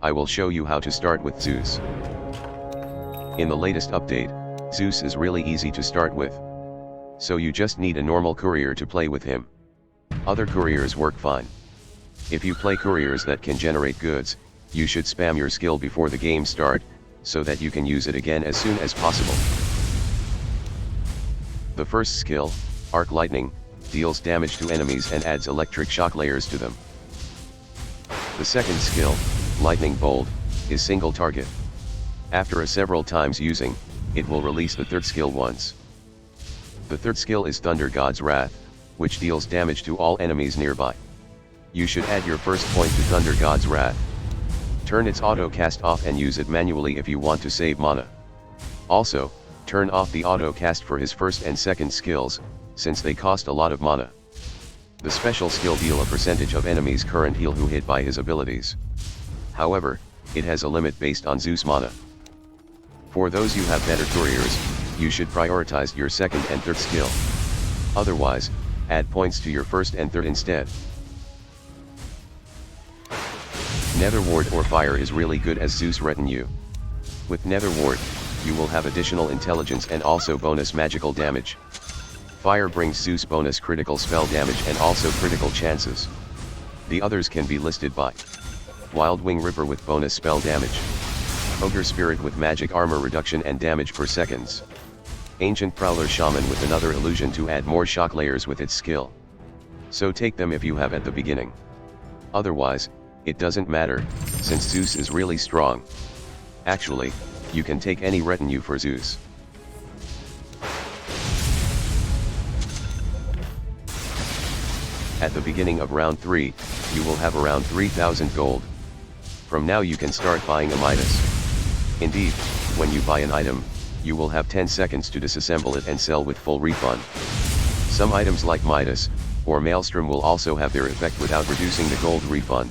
I will show you how to start with Zeus. In the latest update, Zeus is really easy to start with. So you just need a normal courier to play with him. Other couriers work fine. If you play couriers that can generate goods, you should spam your skill before the game start, so that you can use it again as soon as possible. The first skill, Arc Lightning, deals damage to enemies and adds electric shock layers to them. The second skill, Lightning Bolt, is single target. After several times using, it will release the third skill once. The third skill is Thunder God's Wrath, which deals damage to all enemies nearby. You should add your first point to Thunder God's Wrath. Turn its auto cast off and use it manually if you want to save mana. Also, turn off the auto cast for his first and second skills, since they cost a lot of mana. The special skill deal a percentage of enemies' current heal who hit by his abilities. However, it has a limit based on Zeus mana. For those you have better couriers, you should prioritize your second and third skill. Otherwise, add points to your first and third instead. Nether Ward or Fire is really good as Zeus retinue. With Nether Ward, you will have additional intelligence and also bonus magical damage. Fire brings Zeus bonus critical spell damage and also critical chances. The others can be listed by Wild Wing Ripper with bonus spell damage, Ogre Spirit with magic armor reduction and damage per seconds, Ancient Prowler Shaman with another illusion to add more shock layers with its skill. So take them if you have at the beginning. Otherwise, it doesn't matter, since Zeus is really strong. Actually, you can take any retinue for Zeus. At the beginning of round 3, you will have around 3,000 gold. From now you can start buying a Midas. Indeed, when you buy an item, you will have 10 seconds to disassemble it and sell with full refund. Some items like Midas, or Maelstrom will also have their effect without reducing the gold refund.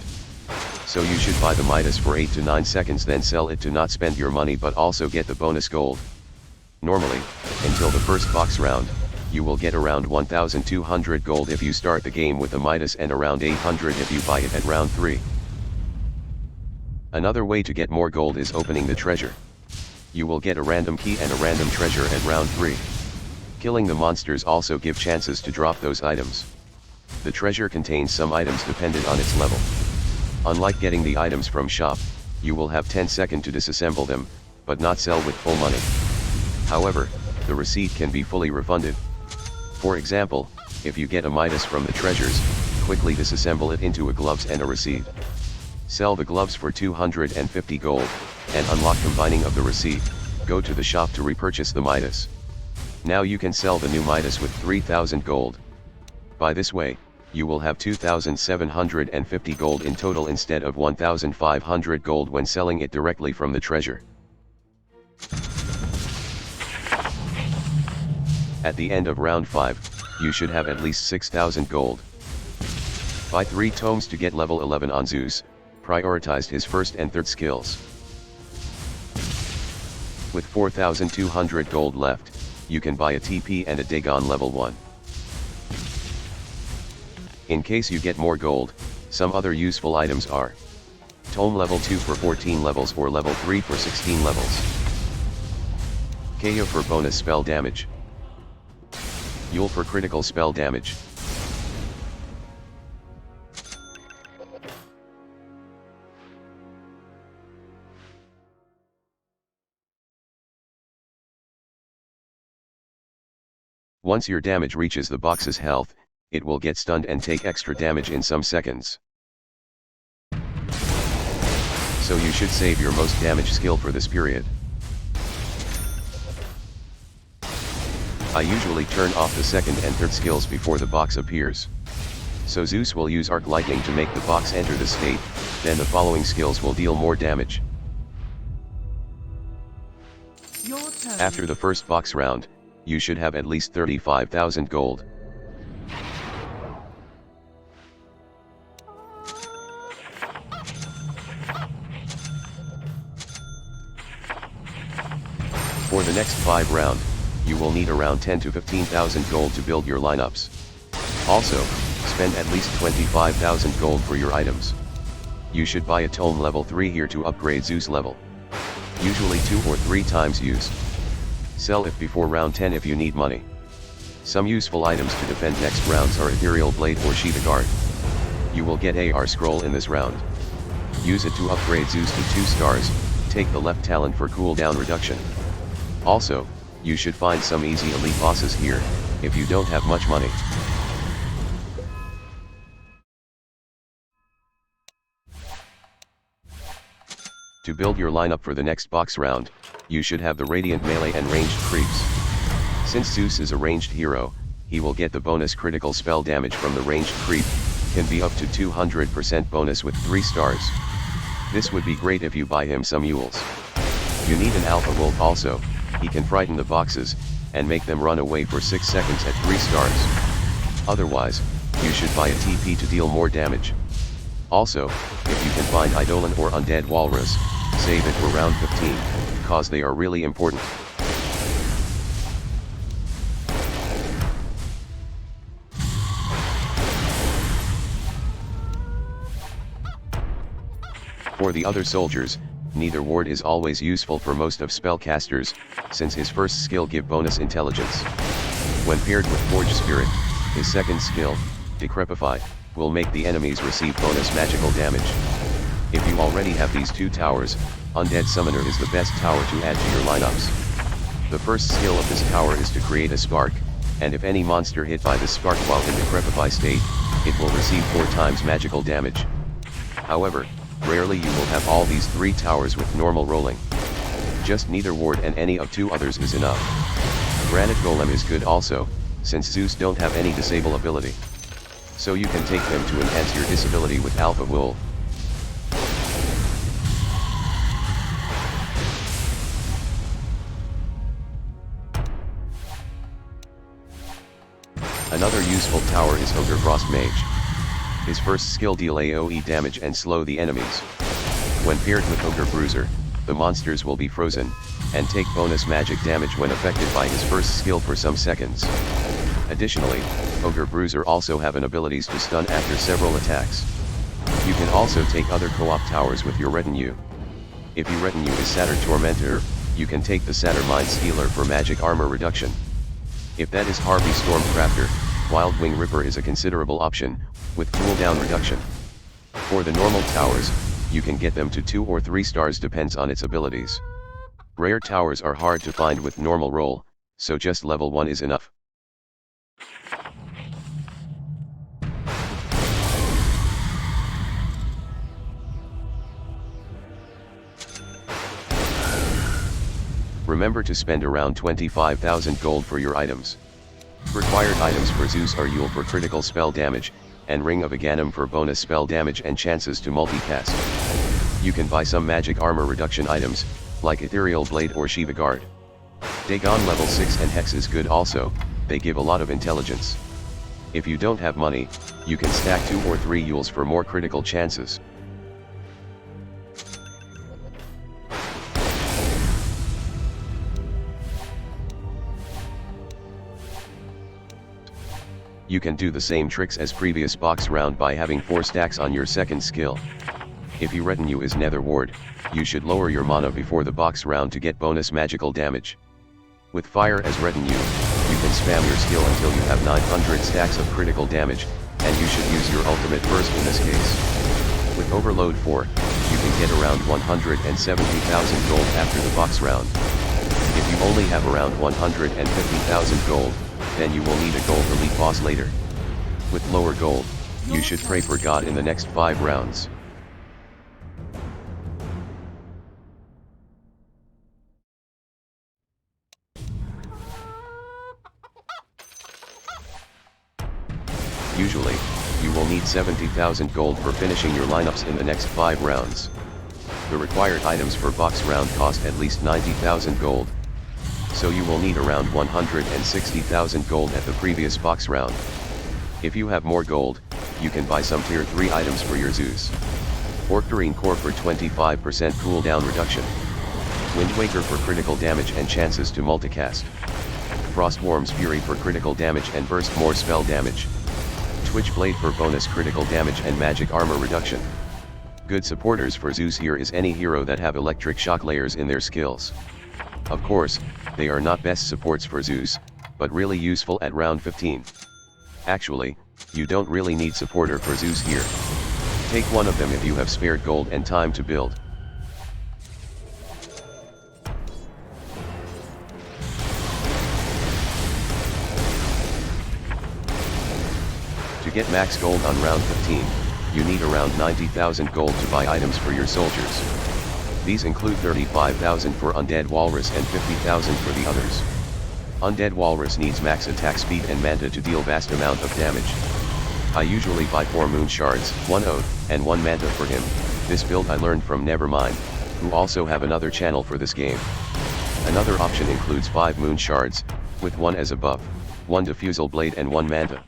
So you should buy the Midas for 8 to 9 seconds then sell it to not spend your money but also get the bonus gold. Normally, until the first box round, you will get around 1,200 gold if you start the game with a Midas and around 800 if you buy it at round 3. Another way to get more gold is opening the treasure. You will get a random key and a random treasure at round 3. Killing the monsters also give chances to drop those items. The treasure contains some items dependent on its level. Unlike getting the items from shop, you will have 10 seconds to disassemble them, but not sell with full money. However, the receipt can be fully refunded. For example, if you get a Midas from the treasures, quickly disassemble it into a gloves and a receipt. Sell the gloves for 250 gold, and unlock combining of the receipt, go to the shop to repurchase the Midas. Now you can sell the new Midas with 3,000 gold. By this way, you will have 2,750 gold in total instead of 1,500 gold when selling it directly from the treasure. At the end of round 5, you should have at least 6,000 gold. Buy 3 tomes to get level 11 on Zeus, prioritized his first and third skills. With 4,200 gold left, you can buy a TP and a Dagon level 1. In case you get more gold, some other useful items are Tome level 2 for 14 levels or level 3 for 16 levels. Kaya for bonus spell damage. Yule for critical spell damage. Once your damage reaches the box's health, it will get stunned and take extra damage in some seconds. So you should save your most damage skill for this period. I usually turn off the second and third skills before the box appears. So Zeus will use Arc Lightning to make the box enter the state, then the following skills will deal more damage. After the first box round, you should have at least 35,000 gold. For the next 5 round, you will need around 10 to 15,000 gold to build your lineups. Also, spend at least 25,000 gold for your items. you should buy a tome level 3 here to upgrade Zeus level. Usually 2 or 3 times used. Sell it before round 10 if you need money. Some useful items to defend next rounds are Ethereal Blade or Shiva Guard. You will get AR Scroll in this round. Use it to upgrade Zeus to 2 stars, take the left talent for cooldown reduction. Also, you should find some easy elite bosses here, if you don't have much money. To build your lineup for the next box round, you should have the Radiant melee and ranged creeps. Since Zeus is a ranged hero, he will get the bonus critical spell damage from the ranged creep, can be up to 200% bonus with 3 stars. This would be great if you buy him some mules. You need an alpha wolf also, he can frighten the boxes, and make them run away for 6 seconds at 3 stars. Otherwise, you should buy a TP to deal more damage. Also, if you can find Eidolon or Undead Walrus, save it for round 15, cause they are really important. For the other soldiers, neither ward is always useful for most of spellcasters, since his first skill give bonus intelligence. When paired with Forge Spirit, his second skill, Decrepify, will make the enemies receive bonus magical damage. If you already have these 2 towers, Undead Summoner is the best tower to add to your lineups. The first skill of this tower is to create a spark, and if any monster hit by this spark while in Decrepify state, it will receive 4 times magical damage. However, rarely you will have all these 3 towers with normal rolling. Just neither ward and any of 2 others is enough. Granite Golem is good also, since Zeus don't have any disable ability. So you can take them to enhance your disability with Alpha Wolf. Another useful tower is Ogre Frost Mage. His first skill deal AoE damage and slow the enemies. When paired with Ogre Bruiser, the monsters will be frozen, and take bonus magic damage when affected by his first skill for some seconds. Additionally, Ogre Bruiser also have an abilities to stun after several attacks. You can also take other co-op towers with your retinue. If your retinue is Satyr Tormentor, you can take the Satyr Mind Stealer for magic armor reduction. If that is Harvey Stormcrafter, Wild Wing Ripper is a considerable option, with cooldown reduction. For the normal towers, you can get them to 2 or 3 stars depends on its abilities. Rare towers are hard to find with normal roll, so just level 1 is enough. Remember to spend around 25,000 gold for your items. Required items for Zeus are Yule for critical spell damage, and Ring of Aghanim for bonus spell damage and chances to multicast. You can buy some magic armor reduction items, like Ethereal Blade or Shiva Guard. Dagon level 6 and Hex is good also, they give a lot of intelligence. If you don't have money, you can stack 2 or 3 Yules for more critical chances. You can do the same tricks as previous box round by having 4 stacks on your second skill. If your retinue is Nether Ward, you should lower your mana before the box round to get bonus magical damage. With Fire as retinue, you can spam your skill until you have 900 stacks of critical damage, and you should use your ultimate first in this case. With Overload 4, you can get around 170,000 gold after the box round. If you only have around 150,000 gold, then you will need a gold elite boss later. With lower gold, you should pray for God in the next 5 rounds. Usually, you will need 70,000 gold for finishing your lineups in the next 5 rounds. The required items for box round cost at least 90,000 gold. So you will need around 160,000 gold at the previous box round. If you have more gold, you can buy some tier 3 items for your Zeus. Orctarine Core for 25% cooldown reduction. Windwaker for critical damage and chances to multicast. Frostworm's Fury for critical damage and burst more spell damage. Twitch Blade for bonus critical damage and magic armor reduction. Good supporters for Zeus here is any hero that have electric shock layers in their skills. Of course, they are not best supports for Zeus, but really useful at round 15. Actually, you don't really need supporter for Zeus here. Take one of them if you have spared gold and time to build. To get max gold on round 15, you need around 90,000 gold to buy items for your soldiers. These include 35,000 for Undead Walrus and 50,000 for the others. Undead Walrus needs max attack speed and Manta to deal vast amount of damage. I usually buy 4 Moon Shards, 1 Oath, and 1 Manta for him. This build I learned from Nevermind, who also have another channel for this game. Another option includes 5 Moon Shards, with 1 as a buff, 1 Diffusal Blade and 1 Manta.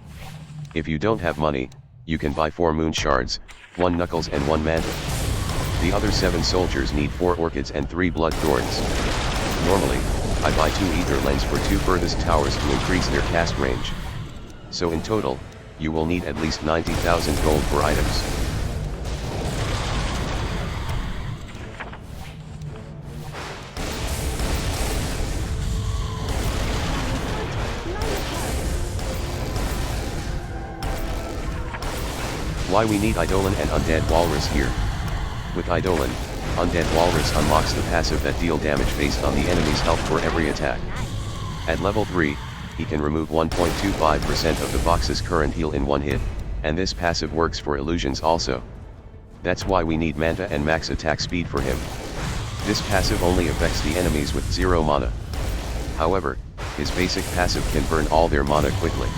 If you don't have money, you can buy 4 Moon Shards, 1 Knuckles and 1 Manta. The other 7 soldiers need 4 Orchids and 3 Blood Thorns. Normally, I buy 2 Ether Lens for 2 furthest towers to increase their cast range. So in total, you will need at least 90,000 gold for items. Why we need Eidolon and Undead Walrus here. With Eidolon, Undead Walrus unlocks the passive that deal damage based on the enemy's health for every attack. At level 3, he can remove 1.25% of the box's current heal in one hit, and this passive works for illusions also. That's why we need Manta and max attack speed for him. This passive only affects the enemies with 0 mana. However, his basic passive can burn all their mana quickly.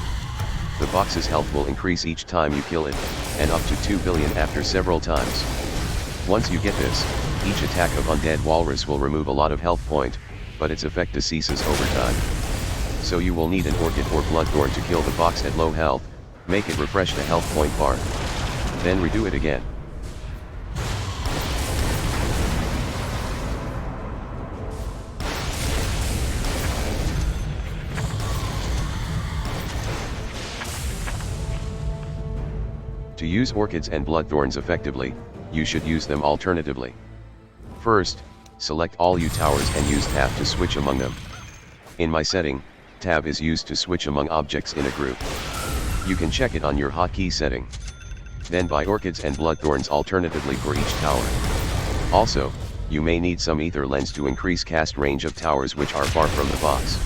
The box's health will increase each time you kill it, and up to 2 billion after several times. Once you get this, each attack of Undead Walrus will remove a lot of health point, but its effect ceases over time. So you will need an Orchid or Bloodthorn to kill the box at low health, make it refresh the health point bar. Then redo it again. To use Orchids and Bloodthorns effectively, you should use them alternatively. First, select all you towers and use Tab to switch among them. In my setting, Tab is used to switch among objects in a group. You can check it on your hotkey setting. Then buy Orchids and Bloodthorns alternatively for each tower. Also, you may need some Ether Lens to increase cast range of towers which are far from the box.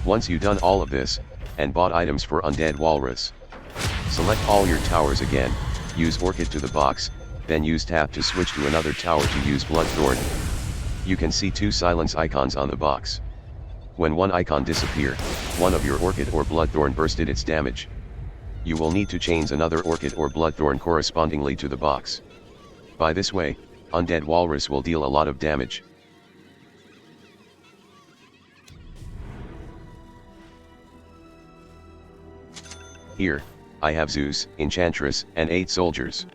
Once you've done all of this, and bought items for Undead Walrus, select all your towers again, use Orchid to the box, then use Tab to switch to another tower to use Bloodthorn. You can see 2 silence icons on the box. When one icon disappear, one of your Orchid or Bloodthorn bursted its damage. You will need to change another Orchid or Bloodthorn correspondingly to the box. By this way, Undead Walrus will deal a lot of damage. Here, I have Zeus, Enchantress, and 8 soldiers.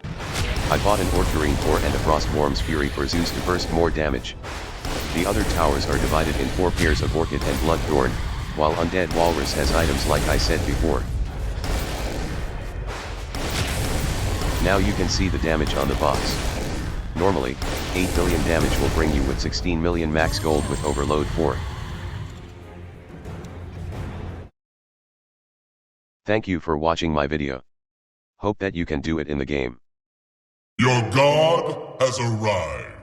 I bought an Orcurine Core and a Frostworm's Fury for Zeus to burst more damage. The other towers are divided in 4 pairs of Orchid and Bloodthorn, while Undead Walrus has items like I said before. Now you can see the damage on the box. Normally, 8 billion damage will bring you with 16 million max gold with Overload 4. Thank you for watching my video. Hope that you can do it in the game. Your god has arrived.